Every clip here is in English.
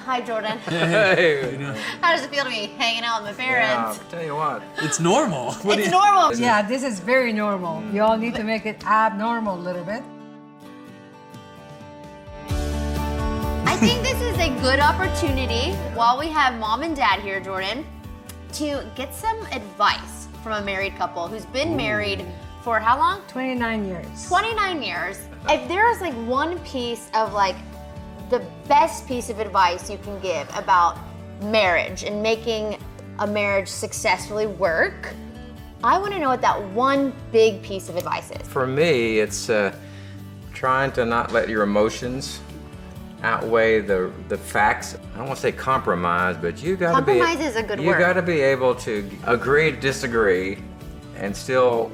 Hi, Jordan. Hey. How does it feel to be hanging out with my parents? Yeah, tell you what. It's normal. It's normal. Yeah, this is very normal. You all need to make it abnormal a little bit. I think this is a good opportunity while we have mom and dad here, Jordan, to get some advice from a married couple who's been married for how long? 29 years. 29 years. If there's like one piece of like the best piece of advice you can give about marriage and making a marriage successfully work, I want to know what that one big piece of advice is. For me, it's trying to not let your emotions outweigh the facts. I don't want to say compromise, but you got to be. Compromise is a good word. You got to be able to agree to disagree, and still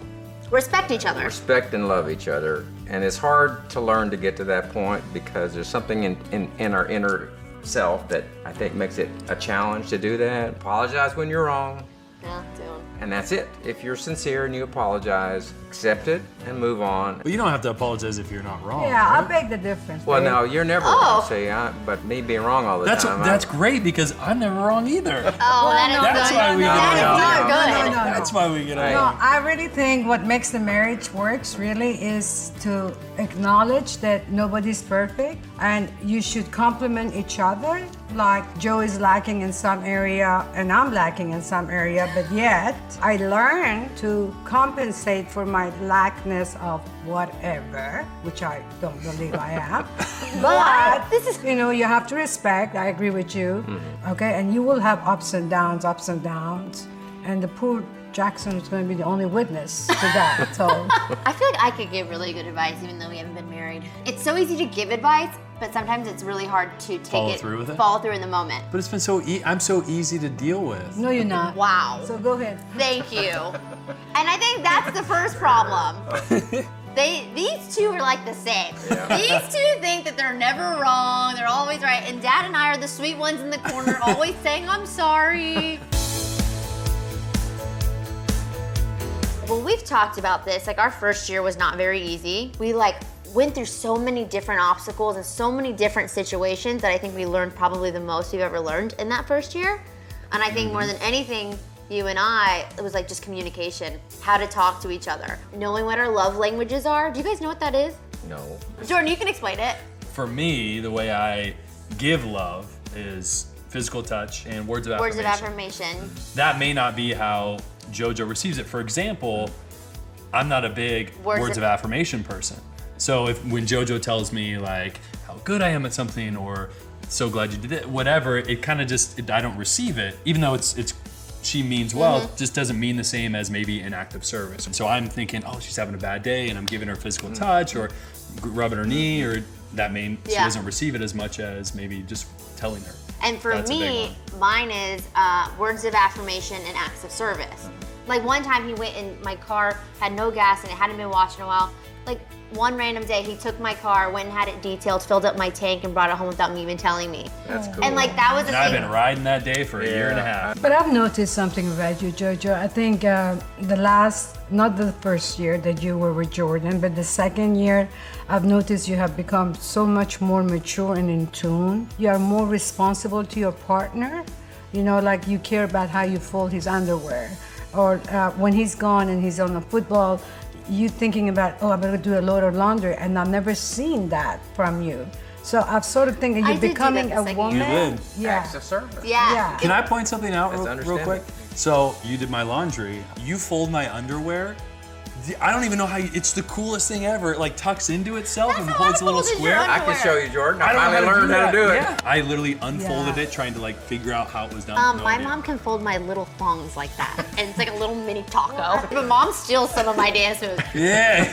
Respect each other. respect and love each other. And it's hard to learn to get to that point because there's something in our inner self that I think makes it a challenge to do that. Apologize when you're wrong. Yeah, dude. And that's it. If you're sincere and you apologize, accept it and move on. But you don't have to apologize if you're not wrong. Yeah, I right? beg the difference. Well, babe. no, you're never wrong, see, but me being wrong all the time. That's great because I'm never wrong either. Oh, that is That's good. why we That get is along. not good. No. That's why we get Right. along. No, I really think what makes the marriage works really is to acknowledge that nobody's perfect and you should compliment each other. Like Joe is lacking in some area and I'm lacking in some area, but yet I learn to compensate for my lackness of whatever, which I don't believe I am. But This is- you have to respect. I agree with you. Okay, and you will have ups and downs, and the poor Jackson is going to be the only witness to that. So I feel like I could give really good advice even though we haven't been married. It's so easy to give advice, but sometimes it's really hard to take Follow through with it? Follow through in the moment. But it's been I'm so easy to deal with. no, you're not. Wow. So go ahead. Thank you. And I think that's the first problem. These two are like the same. These two think that they're never wrong, they're always right. And Dad and I are the sweet ones in the corner, always saying, I'm sorry. Well, we've talked about this. Like, our first year was not very easy. We went through so many different obstacles and so many different situations that I think we learned probably the most we've ever learned in that first year. And I think more than anything, you and I, it was like just communication, how to talk to each other, knowing what our love languages are. Do you guys know what that is? No. Jordan, you can explain it. For me, the way I give love is physical touch and words of affirmation. Words of affirmation. That may not be how JoJo receives it. For example, I'm not a big words of affirmation person. So when JoJo tells me like how good I am at something or so glad you did it, whatever, it kind of just, I don't receive it, even though it's she means well, it just doesn't mean the same as maybe an act of service. And so I'm thinking, oh, she's having a bad day and I'm giving her physical touch or rubbing her knee, or that means she doesn't receive it as much as maybe just telling her. And for That's a big me, mine is words of affirmation and acts of service. Like one time he went in my car, had no gas and it hadn't been washed in a while. Like one random day he took my car, went and had it detailed, filled up my tank and brought it home without me even telling me. That's cool. And like that was And a I've thing. been riding that day for a year and a half. But I've noticed something about you, JoJo. I think not the first year that you were with Jordan, but the second year, I've noticed you have become so much more mature and in tune. You are more responsible to your partner. Like you care about how you fold his underwear. Or when he's gone and he's on the football, you thinking about, oh, I better do a load of laundry. And I've never seen that from you. So I've sort of thinking I you're did do becoming that the a second woman. year. You did. Yeah. Acts of service. Yeah. Can I point something out That's real quick? understandable. So you did my laundry. You fold my underwear. I don't even know how it's the coolest thing ever. It like tucks into itself That's and how I holds a little folded your square. I can show you, Jordan. I don't know finally how to learned how to do it. Yeah. I literally unfolded Yeah. it trying to like figure out how it was done. No My idea. mom can fold my little thongs like that. And it's like a little mini taco. But mom steals some of my dance moves. Yeah.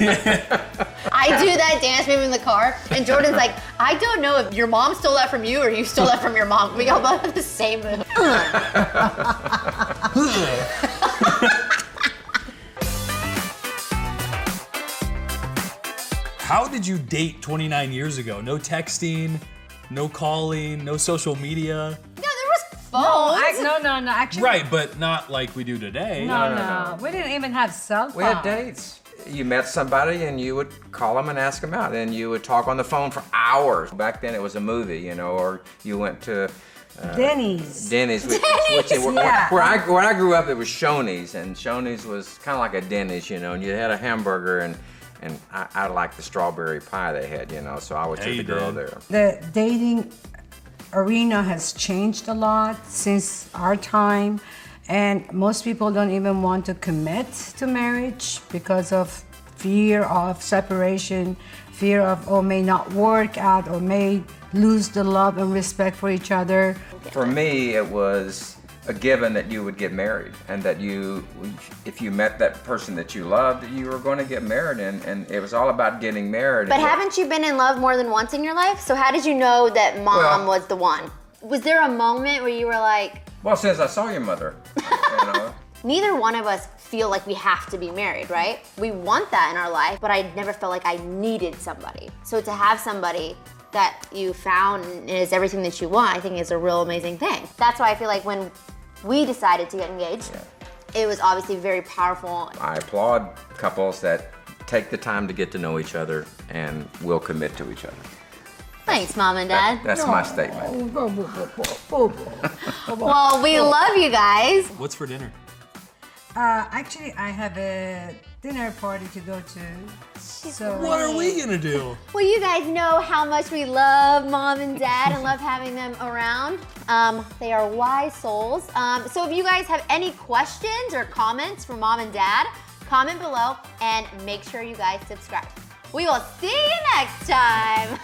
I do that dance move in the car, and Jordan's like, I don't know if your mom stole that from you or you stole that from your mom. We all both have the same move. How did you date 29 years ago? No texting, no calling, no social media. No, there was phones. No. Actually, Right, but not like we do today. No. We didn't even have cell phones. We had dates. you met somebody and you would call them and ask them out, and you would talk on the phone for hours. Back then it was a movie, you know, or you went to Denny's. Where I grew up, it was Shoney's, and Shoney's was kind of like a Denny's, you know, and you had a hamburger, and I liked the strawberry pie they had, you know, so I would take the girl there. The dating arena has changed a lot since our time, and most people don't even want to commit to marriage because of fear of separation, fear of, may not work out, or may lose the love and respect for each other. For me, it was a given that you would get married, and that if you met that person that you loved, you were going to get married, and it was all about getting married. But haven't you been in love more than once in your life? So how did you know that mom was the one? Was there a moment where you were like... Well, since I saw your mother, you know. Neither one of us feel like we have to be married, right? We want that in our life, but I never felt like I needed somebody. So to have somebody that you found and is everything that you want, I think is a real amazing thing. That's why I feel like when we decided to get engaged, it was obviously very powerful. I applaud couples that take the time to get to know each other and will commit to each other. Thanks, Mom and Dad. That's my statement. Well, we love you guys. What's for dinner? Actually, I have a dinner party to go to. So What are we gonna do? Well, you guys know how much we love Mom and Dad and love having them around. They are wise souls. So if you guys have any questions or comments for Mom and Dad, comment below and make sure you guys subscribe. We will see you next time.